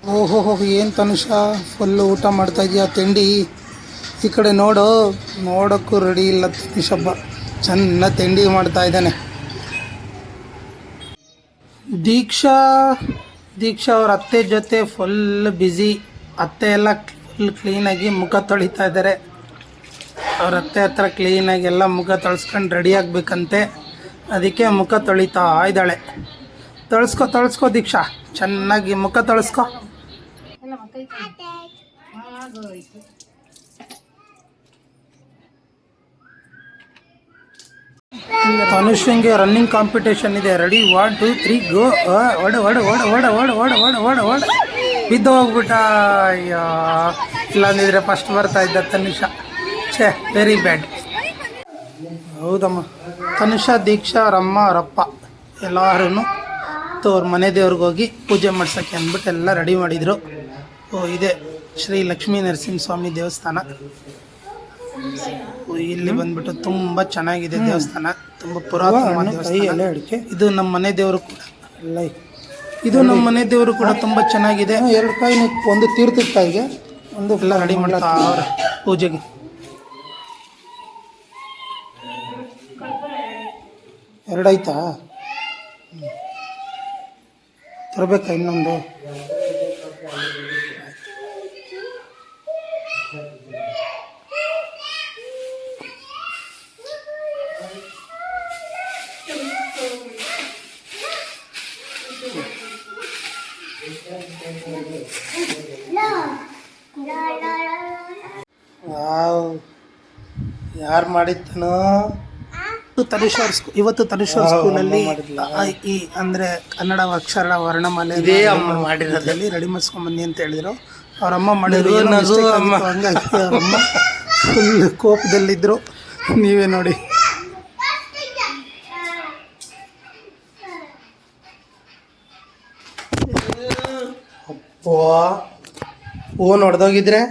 ಓಹೋ, ಏನು ತನುಷ ಫುಲ್ಲು ಊಟ ಮಾಡ್ತಾ ಇದೆಯಾ ತಿಂಡಿ? ಈ ಕಡೆ ನೋಡೋಕ್ಕೂ ರೆಡಿ ಇಲ್ಲ ತನುಷಬ್ಬ. ಚೆನ್ನಾಗಿ ತಿಂಡಿ ಮಾಡ್ತಾ ಇದ್ದಾನೆ. ದೀಕ್ಷಾ ಅವ್ರ ಅತ್ತೆ ಜೊತೆ ಫುಲ್ ಬ್ಯುಸಿ. ಅತ್ತೆ ಎಲ್ಲ ಫುಲ್ ಕ್ಲೀನಾಗಿ ಮುಖ ತೊಳಿತಾ ಇದ್ದಾರೆ. ಅವ್ರ ಅತ್ತೆ ಹತ್ರ ಕ್ಲೀನಾಗಿ ಎಲ್ಲ ಮುಖ ತೊಳ್ಸ್ಕೊಂಡು ರೆಡಿ ಆಗಬೇಕಂತೆ. ಅದಕ್ಕೆ ಮುಖ ತೊಳಿತಾ ಇದ್ದಾಳೆ. ತೊಳ್ಸ್ಕೊ ದೀಕ್ಷಾ, ಚೆನ್ನಾಗಿ ಮುಖ ತೊಳ್ಸ್ಕೊ. ತನುಷಂಗೆ ರನ್ನಿಂಗ್ ಕಾಂಪಿಟೇಷನ್ ಇದೆ. ರೆಡಿ 1 2 3 ಗೋ. ಓಡ ಬಿದ್ದು ಹೋಗ್ಬಿಟ್ಟ. ಅಯ್ಯೋ, ಇಲ್ಲಾಂದಿದ್ರೆ ಫಸ್ಟ್ ಬರ್ತಾ ಇದ್ದ ತನುಷ. Very bad. ಹೌದಮ್ಮ. ತನುಷ, ದೀಕ್ಷಾ, ಅವರಮ್ಮ ಅವರಪ್ಪ ಎಲ್ಲರೂ ಅವ್ರ ಮನೆ ದೇವ್ರಿಗೆ ಹೋಗಿ ಪೂಜೆ ಮಾಡ್ಸೋಕ್ಕೆ ಅಂದ್ಬಿಟ್ಟು ಎಲ್ಲ ರೆಡಿ ಮಾಡಿದರು. ಇದೆ ಶ್ರೀ ಲಕ್ಷ್ಮೀ ನರಸಿಂಹಸ್ವಾಮಿ ದೇವಸ್ಥಾನ. ಇಲ್ಲಿ ಬಂದ್ಬಿಟ್ಟು ತುಂಬ ಚೆನ್ನಾಗಿದೆ ದೇವಸ್ಥಾನ. ತುಂಬ ಪುರಾತನ ದೇವಸ್ಥಾನ. ಇದು ನಮ್ಮ ಮನೆ ದೇವರು ಕೂಡ. ಇದು ನಮ್ಮ ಮನೆ ದೇವರು ಕೂಡ ತುಂಬ ಚೆನ್ನಾಗಿದೆ. 2 ಕಾಯಿ, ಒಂದು ತೀರ್ಥದ ಕಾಯಿಗೆ ಒಂದು ಎಲ್ಲ ರೆಡಿ ಮಾಡ್ತಾ ಅವ್ರ ಪೂಜೆಗೆ. ಎರಡಾಯ್ತಾ? ತರಬೇಕಾ ಇನ್ನೊಂದು? ಯಾರು ಮಾಡಿತ್ತನೋ? ಇವತ್ತು ತನುಷ್ ಅವ್ರ ಸ್ಕೂಲಲ್ಲಿ ಅಂದರೆ ಕನ್ನಡ ಅಕ್ಷರ ವರ್ಣಮಾಲೆ ಮಾಡಿರೋದ್ರಲ್ಲಿ ರೆಡಿ ಮಾಡಿಸ್ಕೊಂಡ್ ಬನ್ನಿ ಅಂತ ಹೇಳಿದ್ರು. ಅವರಮ್ಮ ಮಾಡಿದ್ರು. ಹಂಗಾಗಿ ಅವರಮ್ಮ ಫುಲ್ ಕೋಪದಲ್ಲಿದ್ದರು. ನೀವೇ ನೋಡಿ. ಅಪ್ಪೋ, ಹೊಡೆದೋಗಿದ್ರೆ